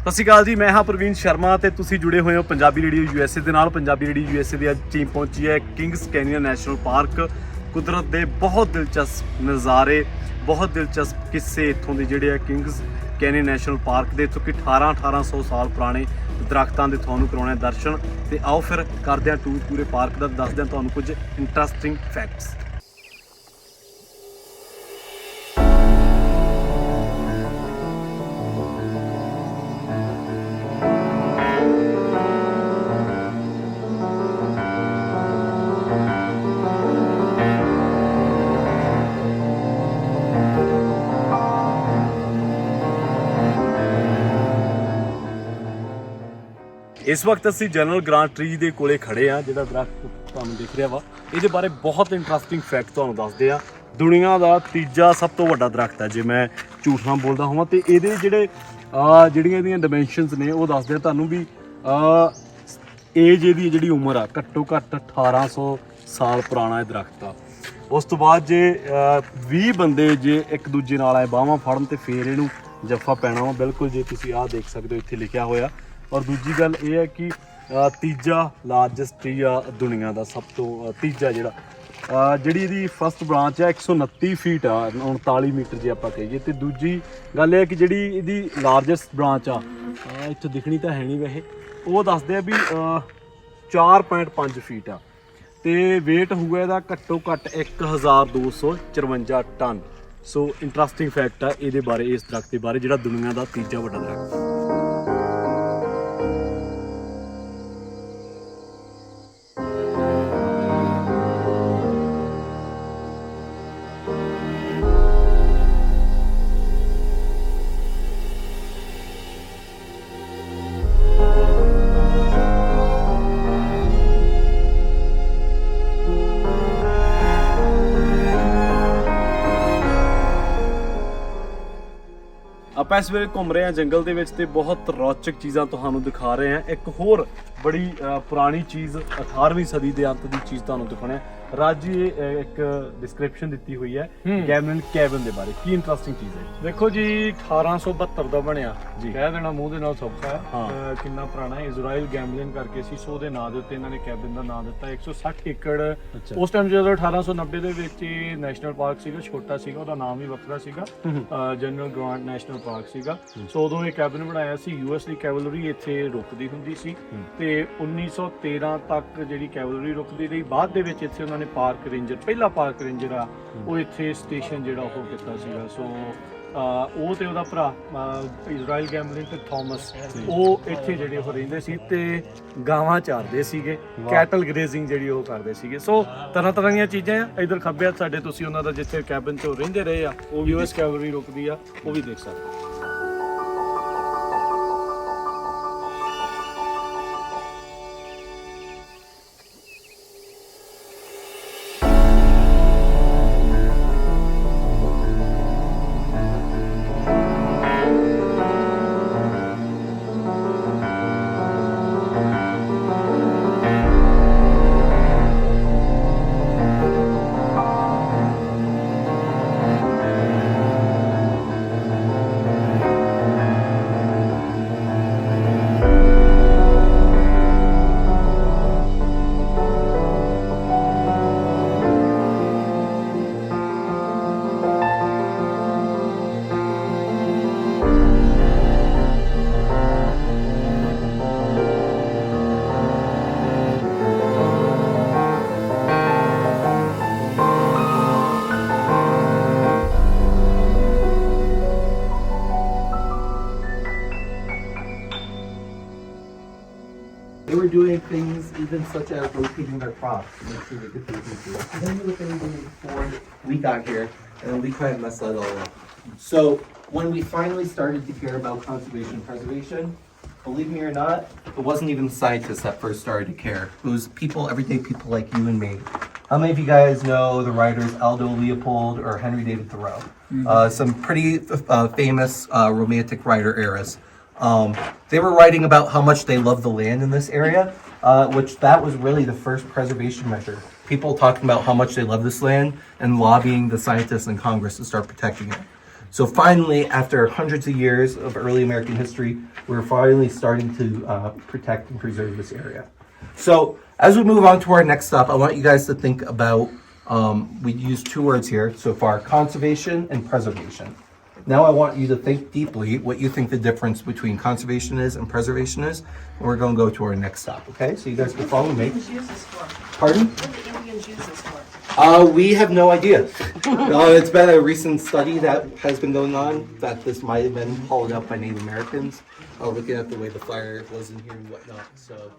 ਸਤਿ ਸ਼੍ਰੀ ਅਕਾਲ ਜੀ, ਮੈਂ ਹਾਂ ਪ੍ਰਵੀਨ ਸ਼ਰਮਾ ਤੇ ਤੁਸੀਂ ਜੁੜੇ ਹੋਏ ਹੋ ਪੰਜਾਬੀ ਰੇਡੀਓ ਯੂਐਸਏ ਦੇ ਨਾਲ। ਪੰਜਾਬੀ ਰੇਡੀਓ ਯੂਐਸਏ ਦੀ ਅੱਜ ਟੀਮ ਪਹੁੰਚੀ ਹੈ ਕਿੰਗਸ ਕੈਨੀਅਨ ਨੈਸ਼ਨਲ ਪਾਰਕ। ਕੁਦਰਤ ਦੇ ਬਹੁਤ ਦਿਲਚਸਪ ਨਜ਼ਾਰੇ, ਬਹੁਤ ਦਿਲਚਸਪ ਕਿੱਸੇ ਇੱਥੋਂ ਦੇ ਜਿਹੜੇ ਆ ਕਿੰਗਸ ਕੈਨੀਅਨ ਨੈਸ਼ਨਲ ਪਾਰਕ ਦੇ, ਇੱਥੋਂ ਕਿ 1800 ਸਾਲ ਪੁਰਾਣੇ ਦਰਖਤਾਂ ਦੇ ਤੁਹਾਨੂੰ ਕਰਾਉਣੇ ਦਰਸ਼ਨ। ਤੇ ਆਓ ਫਿਰ ਕਰਦੇ ਹਾਂ ਟੂਰ ਪੂਰੇ ਪਾਰਕ ਦਾ, ਦੱਸਦੇ ਹਾਂ ਤੁਹਾਨੂੰ ਕੁਝ ਇੰਟਰਸਟਿੰਗ ਫੈਕਟਸ। ਇਸ ਵਕਤ ਅਸੀਂ ਜਨਰਲ ਗ੍ਰਾਂਟ ਟਰੀ ਦੇ ਕੋਲੇ ਖੜੇ ਆ, ਜਿਹੜਾ ਦਰਖਤ ਤੁਹਾਨੂੰ ਦਿਖ ਰਿਹਾ ਵਾ। ਇਹਦੇ ਬਾਰੇ ਬਹੁਤ ਇੰਟਰਸਟਿੰਗ ਫੈਕਟ ਤੁਹਾਨੂੰ ਦੱਸਦੇ ਆ। ਦੁਨੀਆ ਦਾ ਤੀਜਾ ਸਭ ਤੋਂ ਵੱਡਾ ਦਰਖਤ ਹੈ, ਜੇ ਮੈਂ ਝੂਠ ਨਾ ਬੋਲਦਾ ਹੋਵਾਂ। ਤੇ ਇਹਦੇ ਜਿਹੜੀਆਂ ਇਹਦੀਆਂ ਡਾਇਮੈਂਸ਼ਨਸ ਨੇ ਉਹ ਦੱਸਦੇ ਆ ਤੁਹਾਨੂੰ ਵੀ ਏਜ ਇਹਦੀ ਜਿਹੜੀ ਉਮਰ ਆ ਘੱਟੋ ਘੱਟ 1800 ਸਾਲ ਪੁਰਾਣਾ ਇਹ ਦਰਖਤ ਆ। ਉਸ ਤੋਂ ਬਾਅਦ ਜੇ 20 ਬੰਦੇ ਜੇ ਇੱਕ ਦੂਜੇ ਨਾਲ ਆਏ ਬਾਹਾਂ ਫੜਨ ਤੇ ਫੇਰ ਇਹਨੂੰ ਜੱਫਾ ਪੈਣਾ ਵਾ। ਬਿਲਕੁਲ ਜੇ ਤੁਸੀਂ ਆਹ ਦੇਖ ਸਕਦੇ ਹੋ ਇੱਥੇ ਲਿਖਿਆ ਹੋਇਆ। ਔਰ ਦੂਜੀ ਗੱਲ ਇਹ ਹੈ ਕਿ ਤੀਜਾ ਲਾਰਜੈਸਟ ਟਰੀ ਆ ਦੁਨੀਆ ਦਾ, ਸਭ ਤੋਂ ਤੀਜਾ ਜਿਹੜੀ ਇਹਦੀ ਫਸਟ ਬ੍ਰਾਂਚ ਆ 129 ਫੀਟ ਆ, 39 ਮੀਟਰ ਜੇ ਆਪਾਂ ਕਹੀਏ। ਤੇ ਦੂਜੀ ਗੱਲ ਇਹ ਹੈ ਕਿ ਜਿਹੜੀ ਇਹਦੀ ਲਾਰਜੈਸਟ ਬ੍ਰਾਂਚ ਆ ਇੱਥੇ ਦਿਖਣੀ ਤਾਂ ਹੈ ਨਹੀਂ ਵੈਸੇ, ਉਹ ਦੱਸਦੇ ਆ ਵੀ 4.5 ਫੀਟ ਆ। ਤੇ weight ਹੋਊਗਾ ਇਹਦਾ ਘੱਟੋ ਘੱਟ 1254 ਟਨ। ਸੋ ਇੰਟਰਸਟਿੰਗ ਫੈਕਟ ਆ ਇਹਦੇ ਬਾਰੇ, ਇਸ ਦਰਖਤ ਦੇ ਬਾਰੇ, ਜਿਹੜਾ ਦੁਨੀਆ ਦਾ ਤੀਜਾ ਵੱਡਾ ਦਰਖਤ। ਆਪਾਂ ਇਸ ਵੇਲੇ ਘੁੰਮ ਰਹੇ ਹਾਂ ਜੰਗਲ ਦੇ ਵਿੱਚ ਤੇ ਬਹੁਤ ਰੌਚਕ ਚੀਜ਼ਾਂ ਤੁਹਾਨੂੰ ਦਿਖਾ ਰਹੇ ਹਾਂ। ਇੱਕ ਹੋਰ ਬੜੀ ਪੁਰਾਣੀ ਚੀਜ਼ 18ਵੀਂ ਸਦੀ ਦੇ ਅੰਤ ਦੀ ਚੀਜ਼ ਤੁਹਾਨੂੰ ਦਿਖਾਉਣਾ। ਰਾਜੀ ਇੱਕ ਡਿਸਕ੍ਰਿਪਸ਼ਨ ਦਿੱਤੀ ਹੋਈ ਹੈ ਗੈਮਲਿਨ ਕੈਬਨ ਦੇ ਬਾਰੇ। ਕੀ ਇੰਟਰਸਟਿੰਗ ਚੀਜ਼ ਹੈ? ਦੇਖੋ ਜੀ 1872 ਦਾ ਬਣਿਆ ਜੀ, ਕਹਿ ਦੇਣਾ ਮੂੰਹ ਦੇ ਨਾਲ ਸੌਖਾ ਹੈ। ਕਿੰਨਾ ਪੁਰਾਣਾ ਹੈ। ਇਜ਼ਰਾਈਲ ਗੈਮਲਿਨ ਕਰਕੇ ਸੀ, ਸੋ ਉਹਦੇ ਨਾਂ ਦੇ ਉੱਤੇ ਇਹਨਾਂ ਨੇ ਕੈਬਨ ਦਾ ਨਾਂ ਦਿੱਤਾ। 160 ਏਕੜ ਉਸ ਟਾਈਮ ਜਦੋਂ 1890 ਦੇ ਵਿੱਚ ਇਹ ਨੈਸ਼ਨਲ ਪਾਰਕ ਸੀਗਾ, ਛੋਟਾ ਸੀਗਾ, ਉਹਦਾ ਨਾਮ ਵੀ ਵੱਖਰਾ ਸੀਗਾ, ਜਨਰਲ ਗ੍ਰਾਂਟ ਨੈਸ਼ਨਲ ਪਾਰਕ ਸੀਗਾ। ਸੋ ਉਦੋਂ ਇਹ ਕੈਬਨ ਬਣਾਇਆ ਸੀ। ਯੂਐਸ ਦੀ ਕੈਵਲਰੀ ਇੱਥੇ ਰੁਕਦੀ ਹੁੰਦੀ ਸੀ ਤੇ 1913 ਤੱਕ ਜਿਹੜੀ ਕੈਵਲਰੀ ਰੁਕਦੀ ਰਹੀ। ਬਾਅਦ ਦੇ ਵਿੱਚ ਇੱਥੇ ਉਹਨਾਂ ਨੇ ਪਾਰਕ ਰੇਂਜਰ, ਪਹਿਲਾ ਪਾਰਕ ਰੇਂਜਰ ਆ ਉਹ ਇੱਥੇ ਸਟੇਸ਼ਨ ਜਿਹੜਾ ਉਹ ਕੀਤਾ ਸੀਗਾ। ਸੋ ਉਹ ਤੇ ਉਹਦਾ ਭਰਾ ਇਜ਼ਰਾਈਲ ਗੈਮਲਿਨ ਤੇ ਥਾਮਸ, ਉਹ ਇੱਥੇ ਜਿਹੜੇ ਉਹ ਰਹਿੰਦੇ ਸੀ ਤੇ ਗਾਵਾਂ ਚਾਰਦੇ ਸੀਗੇ, ਕੈਟਲ ਗ੍ਰੇਜ਼ਿੰਗ ਜਿਹੜੀ ਉਹ ਕਰਦੇ ਸੀਗੇ। ਸੋ ਤਰ੍ਹਾਂ ਤਰ੍ਹਾਂ ਦੀਆਂ ਚੀਜ਼ਾਂ ਆ। ਇਧਰ ਖੱਬੇ ਹੱਥ ਸਾਡੇ ਤੁਸੀਂ ਉਹਨਾਂ ਦਾ ਜਿੱਥੇ ਕੈਬਨ 'ਚ ਉਹ ਰਹਿੰਦੇ ਰਹੇ ਆ, ਉਹ ਯੂਐਸ ਕੈਵਲਰੀ ਰੁਕਦੀ ਆ, ਉਹ ਵੀ ਦੇਖ ਸਕਦੇ ਹੋ। They were doing things even such as rotating their crops to make sure they could feed people. And then what they were doing before we got here, and then we kind of messed that all up. So when we finally started to care about conservation and preservation, believe me or not, it wasn't even scientists that first started to care. It was people, everyday people like you and me. How many of you guys know the writers Aldo Leopold or Henry David Thoreau? Some pretty famous romantic writer eras. They were writing about how much they love the land in this area, which that was really the first preservation measure. People talking about how much they love this land and lobbying the scientists in Congress to start protecting it. So finally, after hundreds of years of early American history, we're finally starting to protect and preserve this area. So as we move on to our next stop, I want you guys to think about, we used two words here so far, conservation and preservation. Now I want you to think deeply what you think the difference between conservation is and preservation is, and we're going to go to our next stop, okay? So you guys can follow me. What do the Indians use this for? Pardon? What do the Indians use this for? We have no idea. It's been a recent study that has been going on that this might have been hauled up by Native Americans, looking at the way the fire was in here and whatnot. So.